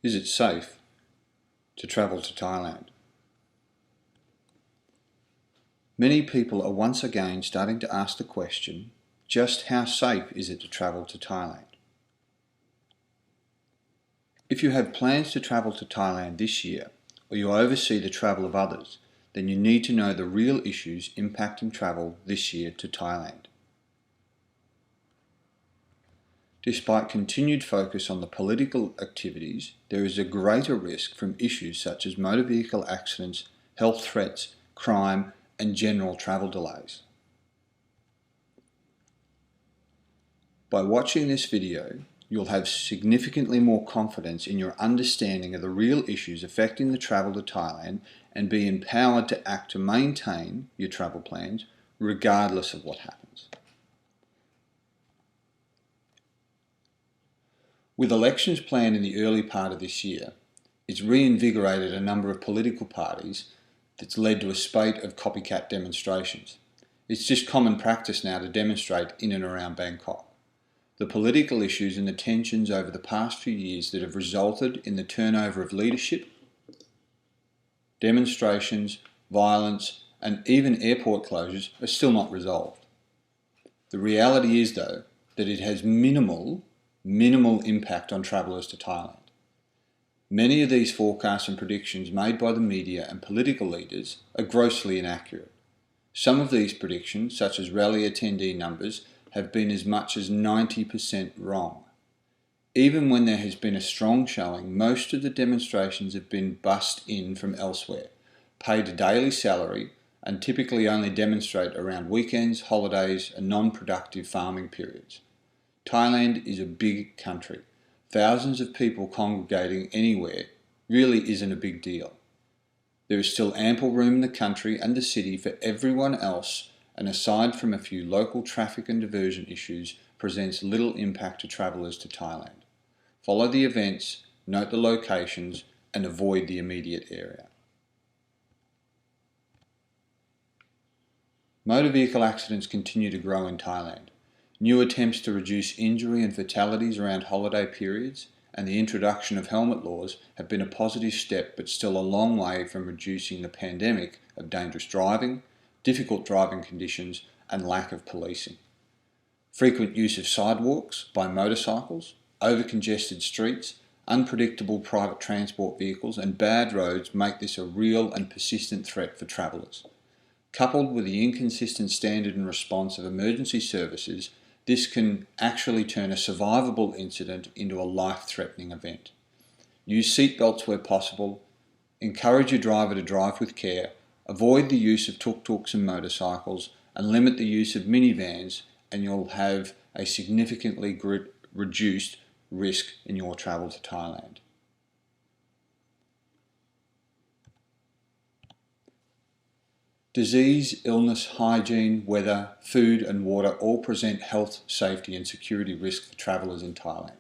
Is it safe to travel to Thailand? Many people are once again starting to ask the question, just how safe is it to travel to Thailand? If you have plans to travel to Thailand this year, or you oversee the travel of others, then you need to know the real issues impacting travel this year to Thailand. Despite continued focus on the political activities, there is a greater risk from issues such as motor vehicle accidents, health threats, crime, and general travel delays. By watching this video, you'll have significantly more confidence in your understanding of the real issues affecting the travel to Thailand and be empowered to act to maintain your travel plans regardless of what happens. With elections planned in the early part of this year, it's reinvigorated a number of political parties that's led to a spate of copycat demonstrations. It's just common practice now to demonstrate in and around Bangkok. The political issues and the tensions over the past few years that have resulted in the turnover of leadership, demonstrations, violence, and even airport closures are still not resolved. The reality is, though, that it has minimal impact on travellers to Thailand. Many of these forecasts and predictions made by the media and political leaders are grossly inaccurate. Some of these predictions, such as rally attendee numbers, have been as much as 90% wrong. Even when there has been a strong showing, most of the demonstrations have been bussed in from elsewhere, paid a daily salary, and typically only demonstrate around weekends, holidays, and non-productive farming periods. Thailand is a big country. Thousands of people congregating anywhere really isn't a big deal. There is still ample room in the country and the city for everyone else, and aside from a few local traffic and diversion issues, presents little impact to travellers to Thailand. Follow the events, note the locations, and avoid the immediate area. Motor vehicle accidents continue to grow in Thailand. New attempts to reduce injury and fatalities around holiday periods and the introduction of helmet laws have been a positive step, but still a long way from reducing the pandemic of dangerous driving, difficult driving conditions, and lack of policing. Frequent use of sidewalks by motorcycles, over-congested streets, unpredictable private transport vehicles, and bad roads make this a real and persistent threat for travellers. Coupled with the inconsistent standard and response of emergency services, this can actually turn a survivable incident into a life-threatening event. Use seatbelts where possible, encourage your driver to drive with care, avoid the use of tuk-tuks and motorcycles, and limit the use of minivans, and you'll have a significantly reduced risk in your travel to Thailand. Disease, illness, hygiene, weather, food and water all present health, safety and security risks for travellers in Thailand.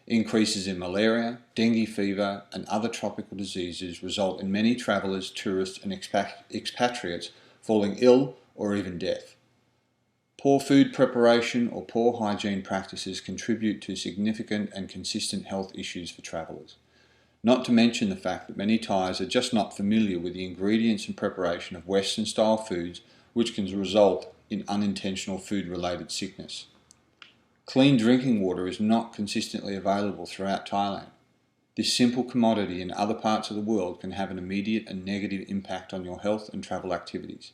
Increases in malaria, dengue fever and other tropical diseases result in many travellers, tourists and expatriates falling ill or even death. Poor food preparation or poor hygiene practices contribute to significant and consistent health issues for travellers. Not to mention the fact that many Thais are just not familiar with the ingredients and preparation of Western-style foods, which can result in unintentional food-related sickness. Clean drinking water is not consistently available throughout Thailand. This simple commodity in other parts of the world can have an immediate and negative impact on your health and travel activities.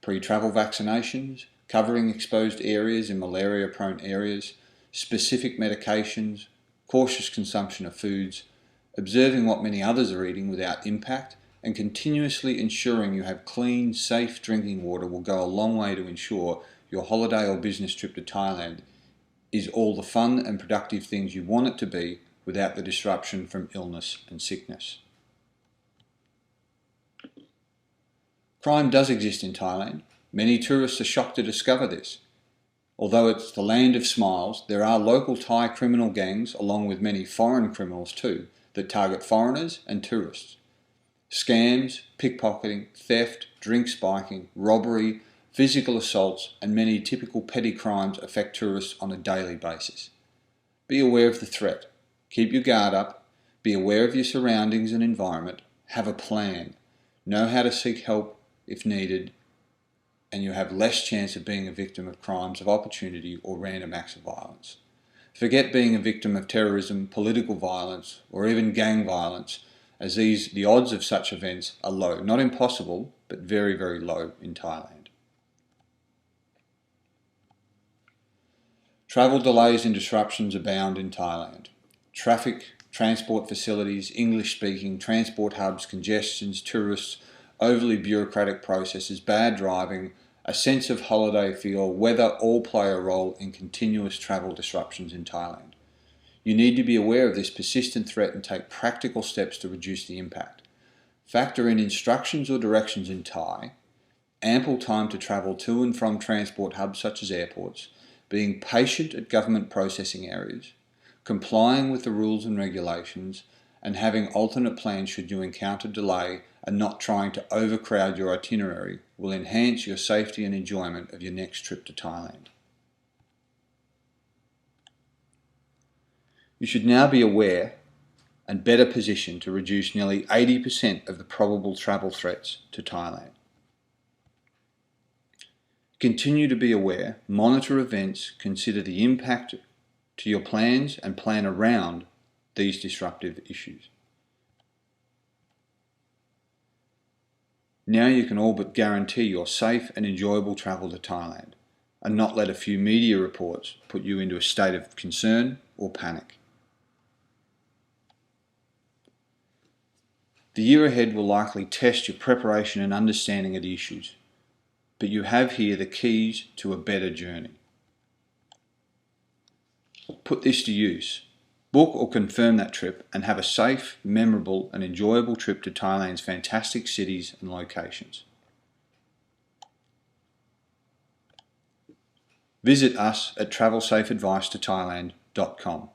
Pre-travel vaccinations, covering exposed areas in malaria-prone areas, specific medications, cautious consumption of foods, observing what many others are eating without impact, and continuously ensuring you have clean, safe drinking water will go a long way to ensure your holiday or business trip to Thailand is all the fun and productive things you want it to be without the disruption from illness and sickness. Crime does exist in Thailand. Many tourists are shocked to discover this. Although it's the land of smiles, there are local Thai criminal gangs, along with many foreign criminals too, that target foreigners and tourists. Scams, pickpocketing, theft, drink spiking, robbery, physical assaults, and many typical petty crimes affect tourists on a daily basis. Be aware of the threat. Keep your guard up. Be aware of your surroundings and environment, have a plan, know how to seek help if needed, and you have less chance of being a victim of crimes of opportunity or random acts of violence. Forget being a victim of terrorism, political violence, or even gang violence, as the odds of such events are low. Not impossible, but very, very low in Thailand. Travel delays and disruptions abound in Thailand. Traffic, transport facilities, English-speaking, transport hubs, congestions, tourists, overly bureaucratic processes, bad driving, a sense of holiday feel, weather all play a role in continuous travel disruptions in Thailand. You need to be aware of this persistent threat and take practical steps to reduce the impact. Factor in instructions or directions in Thai, ample time to travel to and from transport hubs such as airports, being patient at government processing areas, complying with the rules and regulations, and having alternate plans should you encounter delay, and not trying to overcrowd your itinerary will enhance your safety and enjoyment of your next trip to Thailand. You should now be aware and better positioned to reduce nearly 80% of the probable travel threats to Thailand. Continue to be aware, monitor events, consider the impact to your plans and plan around these disruptive issues. Now you can all but guarantee your safe and enjoyable travel to Thailand and not let a few media reports put you into a state of concern or panic. The year ahead will likely test your preparation and understanding of the issues, but you have here the keys to a better journey. Put this to use. Book or confirm that trip and have a safe, memorable and enjoyable trip to Thailand's fantastic cities and locations. Visit us at travelsafeadvicetothailand.com.